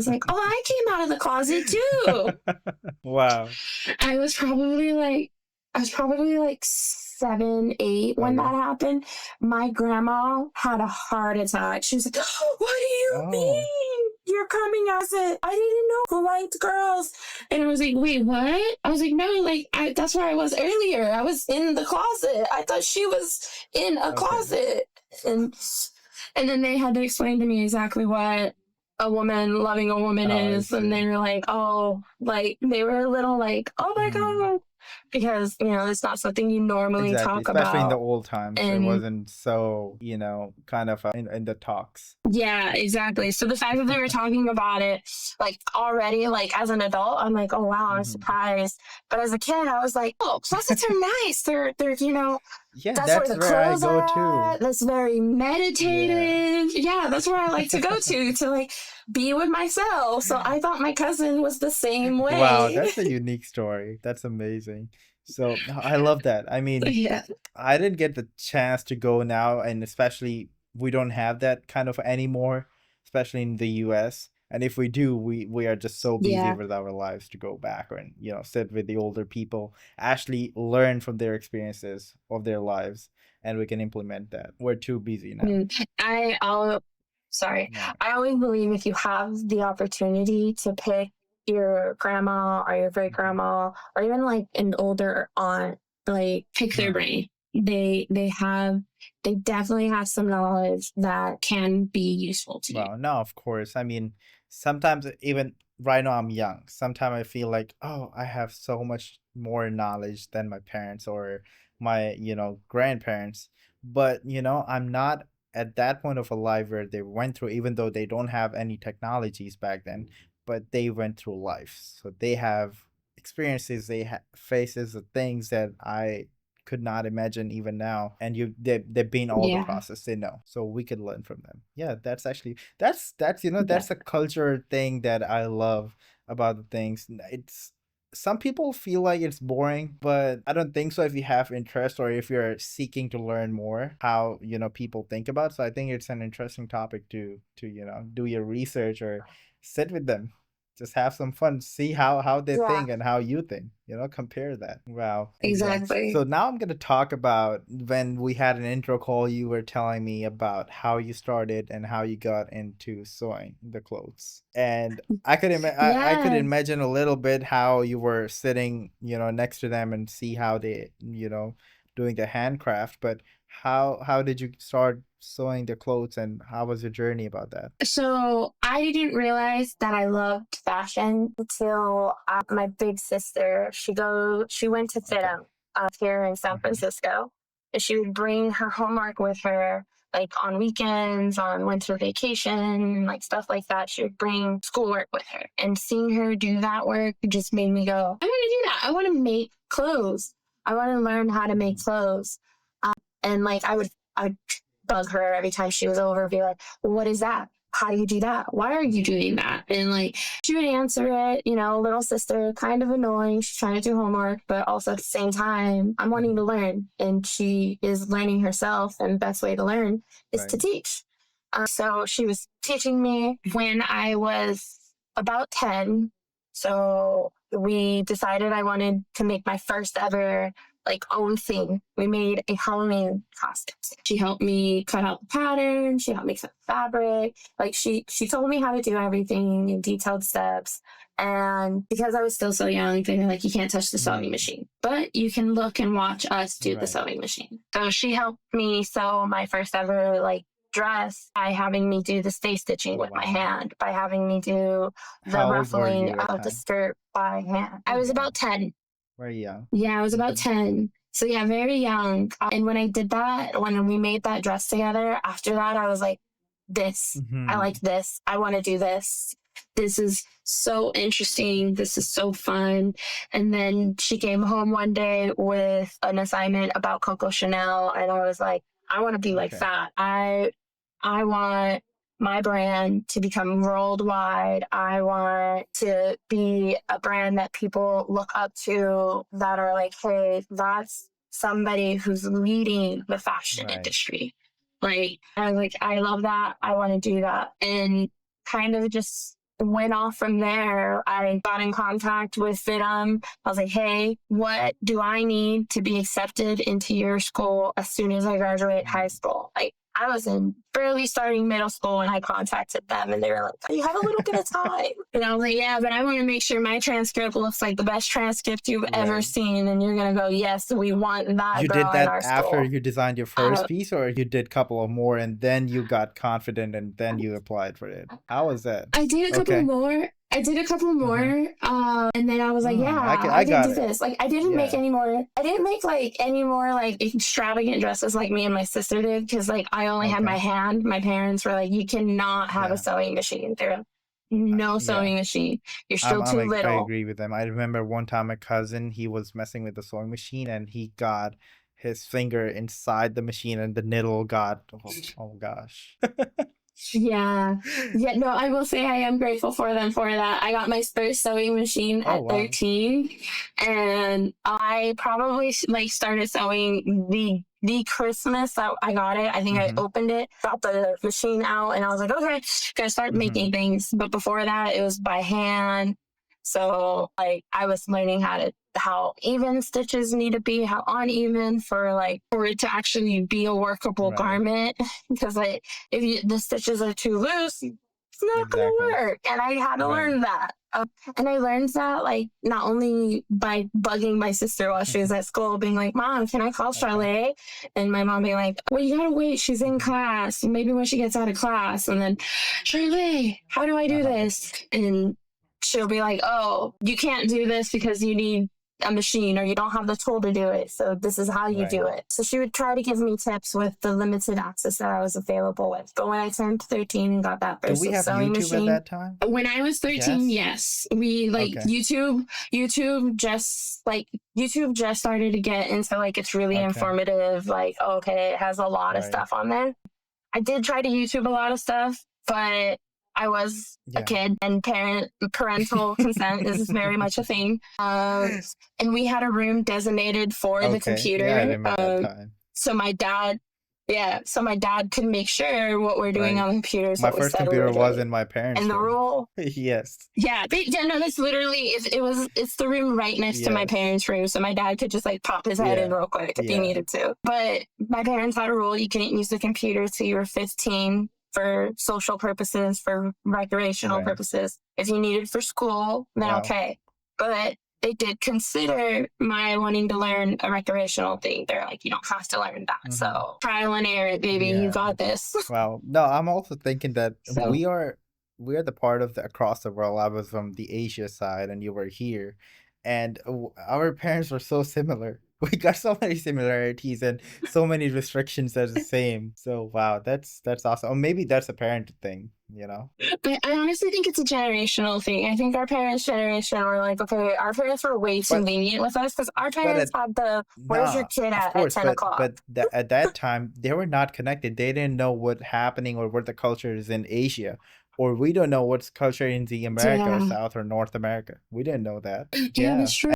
was like, oh, I came out of the closet too. Wow. I was probably like 7, 8 when Okay. that happened. My grandma had a heart attack. She was like, what do you Oh, mean? You're coming as it. I didn't know who liked girls. And I was like, wait, what? I was like, no, like that's where I was earlier. I was in the closet. I thought she was in a okay. closet. And then they had to explain to me exactly what a woman loving a woman Oh, I is. And see. they were like, oh, like they were a little like, oh my Mm. God. Because, it's not something you normally Exactly. talk Especially in the about. old times, it And wasn't so, kind of in the talks. yeah, exactly. So the fact that they were talking about it, like already, like as an adult, I'm like, oh wow, I'm Hmm. surprised. But as a kid, I was like, oh, closets are nice. They're Yeah, that's where that's the where I clothes go are to. at. That's very Yeah. meditative. Yeah, that's where I like to go to like be with myself. So I thought my cousin was the same Wow, way. that's a unique story. That's amazing. So I love that. I mean, Yeah. I didn't get the chance to go now, and especially we don't have that kind of anymore, especially in the US. And if we do, we are just so busy Yeah. with our lives to go back and sit with the older people, actually learn from their experiences of their lives, and we can implement that. We're too busy now. Mm. Sorry. Yeah. I always believe if you have the opportunity to pick your grandma or your great Mhm. grandma or even like an older aunt, like pick their Right. brain. They definitely have some knowledge that can be useful to you. Well, no, of course. I mean, sometimes even right now I'm young. Sometimes I feel like, oh, I have so much more knowledge than my parents or my, grandparents. But, I'm not at that point of a life where they went through, even though they don't have any technologies back then, but they went through life. So they have experiences, they faces the things that I could not imagine even now, and they've been all the Yeah. process, they know, so we could learn from them. Yeah, that's actually that's Yeah. that's a culture thing that I love about the things. It's some people feel like it's boring, but I don't think so if you have interest or if you're seeking to learn more how people think about. So I think it's an interesting topic to do your research or sit with them, just have some fun, see how they Yeah. think and how you think, compare that. Wow, exactly. So Exactly. now I'm going to talk about when we had an intro call, you were telling me about how you started and how you got into sewing the clothes. And I could Yes. imagine a little bit how you were sitting, next to them and see how they, doing the handcraft, but how did you start sewing the clothes and how was your journey about that? So I didn't realize that I loved fashion until my big sister. She went to Okay. FITM here in San Hmm. Francisco, and she would bring her homework with her, like on weekends, on winter vacation, like stuff like that. She would bring schoolwork with her, and seeing her do that work just made me go, I want to do that. I want to make clothes. I want to learn how to make Hmm. clothes. And like I would bug her every time she was over, be like, what is that? How do you do that? Why are you doing that? And like she would answer it, little sister, kind of annoying. She's trying to do homework, but also at the same time, I'm wanting to Hmm. learn. And she is learning herself. And the best way to learn is Right. to teach. So she was teaching me when I was about 10. So we decided I wanted to make my first ever like own thing. We made a Halloween costume. She helped me cut out the pattern. She helped me cut the fabric. Like she told me how to do everything in detailed steps. And because I was still so young, they were like, you can't touch the sewing Mm. machine, but you can look and watch us do the Right. sewing machine. So she helped me sew my first ever like dress by having me do the stay stitching with my Wow. hand, by having me do the How old were ruffling you at of the time? skirt by hand. I Oh, was wow. about 10. Very young. Yeah, I was about Hmm. 10. So yeah, very young. And when I did that, when we made that dress together, after that, I was like, I Hmm. like this. I want to do this. This is so interesting. This is so fun. And then she came home one day with an assignment about Coco Chanel. And I was like, I want to be like Okay. that. I want my brand to become worldwide. I want to be a brand that people look up to that are like, hey, that's somebody who's leading the fashion Right. industry. Like, I was like, I love that. I want to do that. And kind of just went off from there. I got in contact with them. I was like, hey, what do I need to be accepted into your school as soon as I graduate high Mm. school? Like, I was in barely starting middle school when I contacted them, and they were like, you have a little bit of time. And I was like, yeah, but I want to make sure my transcript looks like the best transcript you've ever Right. seen. And you're going to go, yes, we want that You did girl in that our after school. you designed your first piece, or you did a couple of more and then you got confident and then you applied for it? How was that? I did a couple Okay. more. I did a couple Mm-hmm. more. And then I was like, yeah, I I can got do it. this. Like, I didn't make Yeah. any more. I didn't make like any more like extravagant dresses like me and my sister did, because like I only had my Okay. hand. My parents were like, you cannot have a Yeah. sewing machine. They're like, no Yeah. sewing machine. You're still too I little. agree with them. I remember one time my cousin, he was messing with the sewing machine and he got his finger inside the machine and the needle got, oh gosh. Yeah. Yeah, no, I will say I am grateful for them for that. I got my first sewing machine Oh at wow. 13, and I probably like started sewing the Christmas that I got it. I think I Mm-hmm. opened it, got the machine out, and I was like, okay, gotta start Mm-hmm. making things. But before that, it was by hand. So like I was learning how even stitches need to be, how uneven for it to actually be a workable Right. garment. Because like if the stitches are too loose, it's not going to Exactly. work. And I had to Right. learn that. And I learned that like not only by bugging my sister while she was at school, being like, Mom, can I call Okay. Charlotte? And my mom being like, well, you gotta wait. She's in Mm-hmm. class. Maybe when she gets out of class. And then, Charlotte, how do I do Uh-huh. this? And she'll be like, oh, you can't do this because you need a machine or you don't have the tool to do it. So this is how you Right. do it. So she would try to give me tips with the limited access that I was available with. But when I turned 13 and got that Do first we have sewing YouTube at machine, that time? when I was 13, Yes. yes, we like Okay. YouTube just started to get into like it's really Okay. informative. Like, okay, it has a lot of Right. stuff on there. I did try to YouTube a lot of stuff, but I was a Yeah. kid and parental consent is very much a thing. And we had a room designated for the Okay. Yeah, I computer. remember that time. So my dad, yeah, so my dad could make sure what we're doing Right. on the computer is My what we first said we were computer was doing. in my And parents' the room. rule, Yes. yeah, no, that's literally it's the room right next to my Yes. parents' room, so my dad could just like pop his head in Yeah. real quick if he Yeah. needed to. But my parents had a rule: you couldn't use the computer till you were 15 for social purposes, for recreational Right. purposes. If you needed for school, then Wow. okay. But they did consider my wanting to learn a recreational thing. They're like, you don't have to learn that. Mm-hmm. So trial and error, baby, you Yeah. got this. Well, no, I'm also thinking that So we are the part of the across the world. I was from the Asia side, and you were here, and our parents were so similar. We got so many similarities and so many restrictions that are the same. So wow, that's awesome. Or maybe that's a parent thing, you know? I honestly think it's a generational thing. I think our parents' generation were like, okay, our parents were way too But lenient with us because our but parents at had the where's your nah, kid of at course, 10 o'clock? but at that time they were not connected. They didn't know what happening or what the culture is in Asia, or we don't know what's culture in the America or Yeah. South or North America. We didn't know that. Yeah, Yeah. that's true.